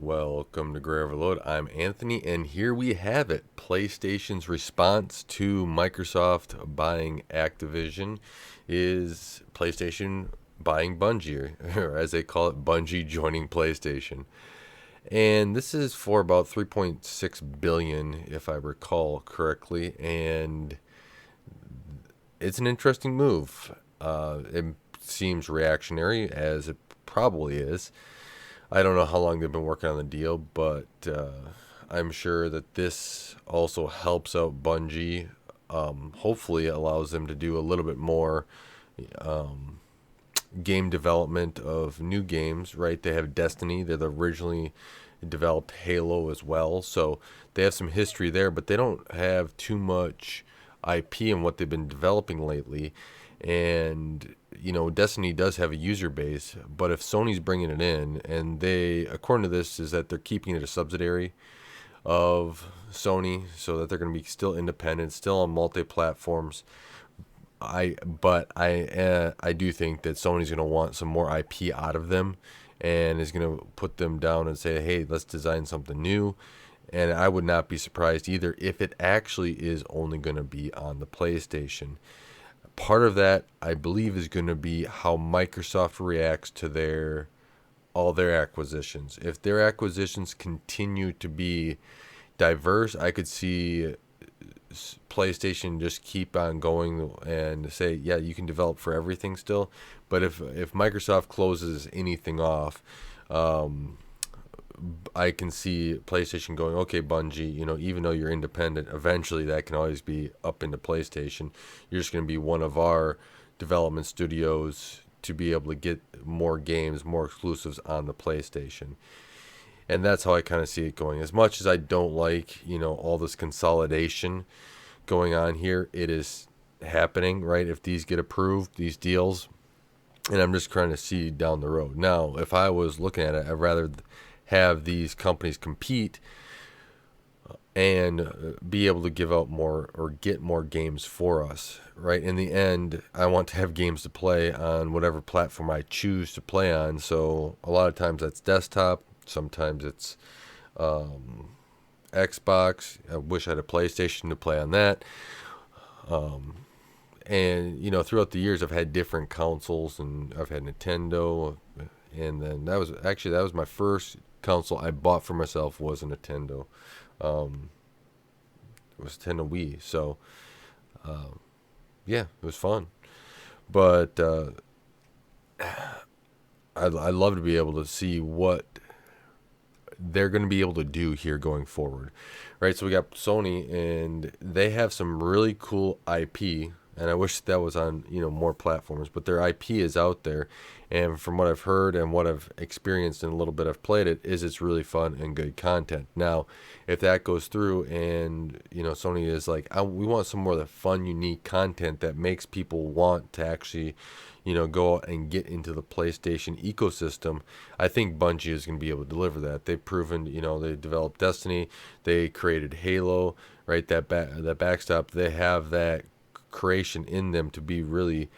Welcome to Gray Overload. I'm Anthony, and here we have it. PlayStation's response to Microsoft buying Activision is PlayStation buying BUNGiE, or as they call it, BUNGiE joining PlayStation. And this is for about 3.6 billion, if I recall correctly, and it's an interesting move. It seems reactionary, as it probably is. I don't know how long they've been working on the deal, but I'm sure that this also helps out BUNGiE. Hopefully, it allows them to do a little bit more game development of new games, right? They have Destiny. They've originally developed Halo as well. So they have some history there, but they don't have too much IP in what they've been developing lately. And, Destiny does have a user base, but if Sony's bringing it in, and they, according to this, is that they're keeping it a subsidiary of Sony so that they're going to be still independent, still on multi-platforms. I do think that Sony's going to want some more IP out of them and is going to put them down and say, hey, let's design something new. And I would not be surprised either if it actually is only going to be on the PlayStation. Part of that, I believe, is going to be how Microsoft reacts to all their acquisitions. If their acquisitions continue to be diverse, I could see PlayStation just keep on going and say, yeah, you can develop for everything still. But if Microsoft closes anything off, I can see PlayStation going, okay, BUNGiE, even though you're independent, eventually that can always be up into PlayStation. You're just going to be one of our development studios to be able to get more games, more exclusives on the PlayStation. And that's how I kind of see it going. As much as I don't like, all this consolidation going on here, it is happening, right? If these get approved, these deals, and I'm just trying to see down the road. Now, if I was looking at it, I'd rather have these companies compete and be able to give out more or get more games for us, right? In the end, I want to have games to play on whatever platform I choose to play on. So a lot of times that's desktop, sometimes it's Xbox. I wish I had a PlayStation to play on that. And throughout the years, I've had different consoles, and I've had Nintendo, and then that was my first console I bought for myself was a Nintendo. It was Nintendo Wii. So, yeah, it was fun. But I'd love to be able to see what they're going to be able to do here going forward, right? So we got Sony, and they have some really cool IP, and I wish that was on more platforms, but their IP is out there, and from what I've heard and what I've experienced and a little bit I've played it's really fun and good content. Now, if that goes through and Sony is like, we want some more of the fun, unique content that makes people want to actually go out and get into the PlayStation ecosystem, I think BUNGiE is going to be able to deliver that. They've proven, they developed Destiny, they created Halo, right? That backstop, they have that creation in them to be really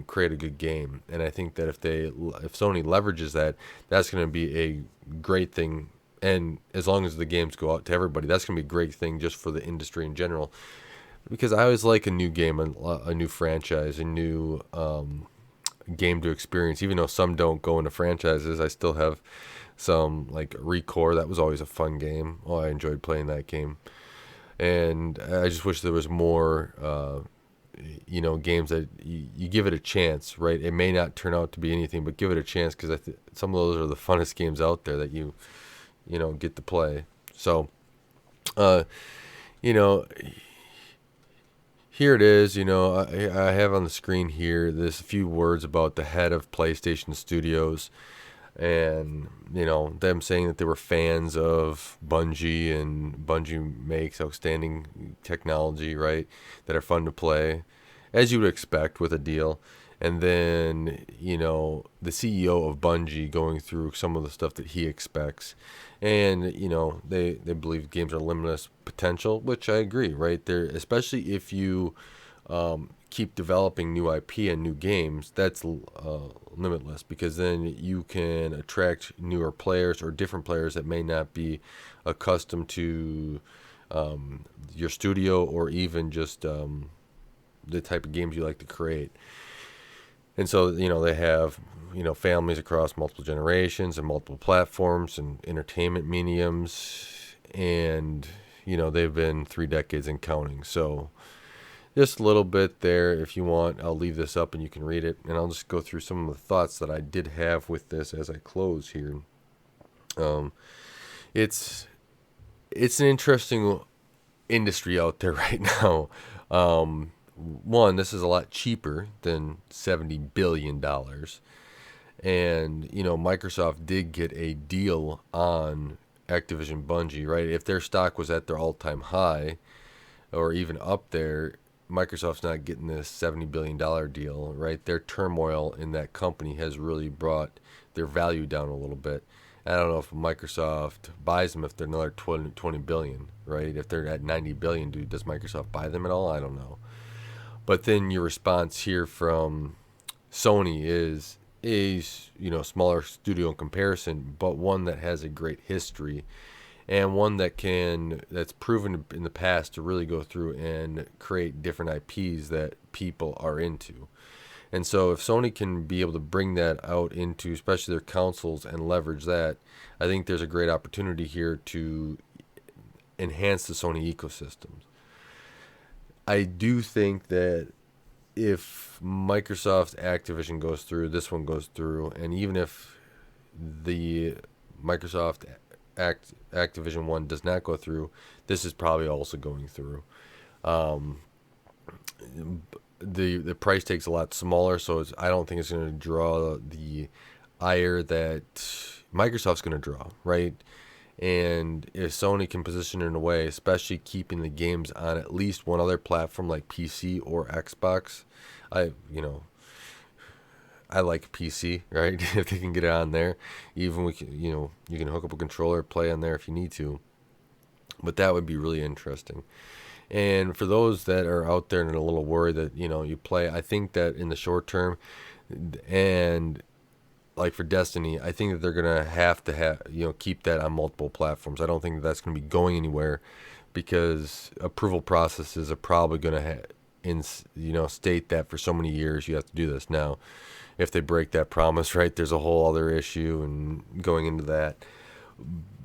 create a good game. And I think that if Sony leverages that, that's going to be a great thing. And as long as the games go out to everybody, that's going to be a great thing just for the industry in general. Because I always like a new game, a new franchise, a new game to experience. Even though some don't go into franchises, I still have some like Recoil. That was always a fun game. Oh, I enjoyed playing that game. And I just wish there was more games that you give it a chance, right? It may not turn out to be anything, but give it a chance, because some of those are the funnest games out there that you get to play. So, here it is. I have on the screen here, there's a few words about the head of PlayStation Studios, and them saying that they were fans of BUNGiE, and BUNGiE makes outstanding technology, right, that are fun to play, as you would expect with a deal. And then the CEO of BUNGiE going through some of the stuff that he expects, and they believe games are limitless potential, which I agree, right there, especially if you keep developing new IP and new games, that's limitless, because then you can attract newer players or different players that may not be accustomed to your studio, or even just the type of games you like to create. And so, they have, families across multiple generations and multiple platforms and entertainment mediums. And, they've been 3 decades and counting. So just a little bit there. If you want, I'll leave this up and you can read it. And I'll just go through some of the thoughts that I did have with this as I close here. It's an interesting industry out there right now. One, this is a lot cheaper than $70 billion. And, Microsoft did get a deal on Activision BUNGiE, right? If their stock was at their all-time high or even up there, Microsoft's not getting this $70 billion deal, right? Their turmoil in that company has really brought their value down a little bit. I don't know if Microsoft buys them if they're another 20 billion, right? If they're at 90 billion, does Microsoft buy them at all? I don't know. But then your response here from Sony is a smaller studio in comparison, but one that has a great history, and one that's proven in the past to really go through and create different IPs that people are into. And so if Sony can be able to bring that out into especially their consoles and leverage that, I think there's a great opportunity here to enhance the Sony ecosystems. I do think that if Microsoft Activision goes through, this one goes through, and even if the Microsoft Activision one does not go through, this is probably also going through. The price tag's a lot smaller, so I don't think it's going to draw the ire that Microsoft's going to draw, right? And if Sony can position it in a way, especially keeping the games on at least one other platform like PC or Xbox, I like PC, right? If they can get it on there, even you can hook up a controller, play on there if you need to. But that would be really interesting. And for those that are out there and a little worried that you play, I think that in the short term, and like for Destiny, I think that they're gonna have to keep that on multiple platforms. I don't think that's gonna be going anywhere, because approval processes are probably gonna state that for so many years you have to do this. Now, if they break that promise, right, there's a whole other issue and going into that.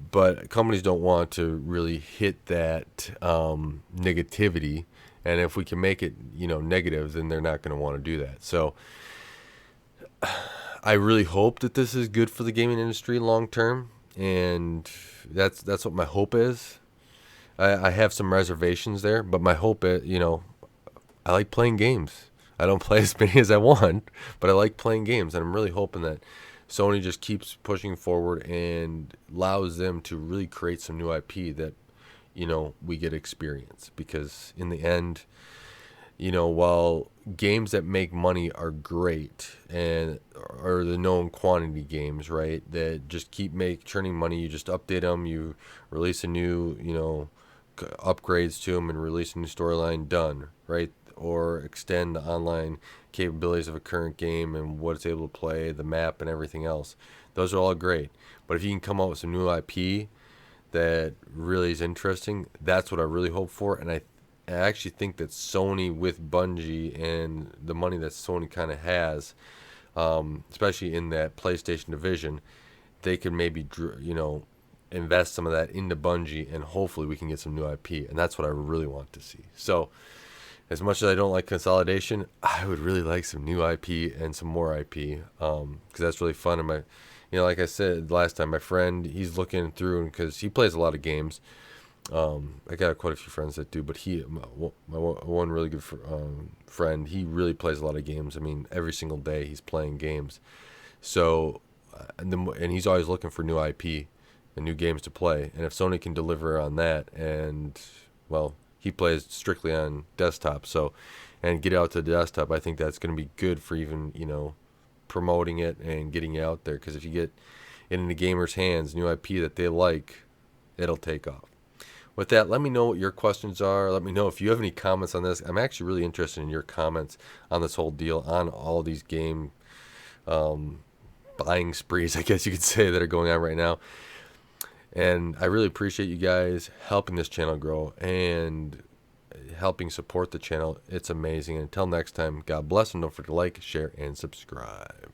But companies don't want to really hit that negativity, and if we can make it negative, then they're not going to want to do that. So I really hope that this is good for the gaming industry long term, and that's what my hope is. I have some reservations there, but my hope is, I like playing games. I don't play as many as I want, but I like playing games, and I'm really hoping that Sony just keeps pushing forward and allows them to really create some new IP that, we get experience. Because in the end, while games that make money are great and are the known quantity games, right, that just keep churning money, you just update them, you release a new, upgrades to them and release a new storyline, done, right? Or extend the online capabilities of a current game and what it's able to play, the map and everything else. Those are all great. But if you can come out with some new IP that really is interesting, that's what I really hope for. And I actually think that Sony with BUNGiE and the money that Sony kind of has, especially in that PlayStation division, they could maybe, invest some of that into BUNGiE, and hopefully we can get some new IP. And that's what I really want to see. So as much as I don't like consolidation, I would really like some new IP and some more IP, because that's really fun. And like I said last time, my friend, he's looking through, because he plays a lot of games. I got quite a few friends that do, but my one really good friend, he really plays a lot of games. I mean, every single day he's playing games. So, and he's always looking for new IP and new games to play. And if Sony can deliver on that, and well, he plays strictly on desktop, and get out to the desktop, I think that's going to be good for even, promoting it and getting it out there. Because if you get it into gamers' hands, new IP that they like, it'll take off. with that, let me know what your questions are. Let me know if you have any comments on this. I'm actually really interested in your comments on this whole deal, on all these game buying sprees, I guess you could say, that are going on right now. And I really appreciate you guys helping this channel grow and helping support the channel. It's amazing. Until next time, God bless, and don't forget to like, share, and subscribe.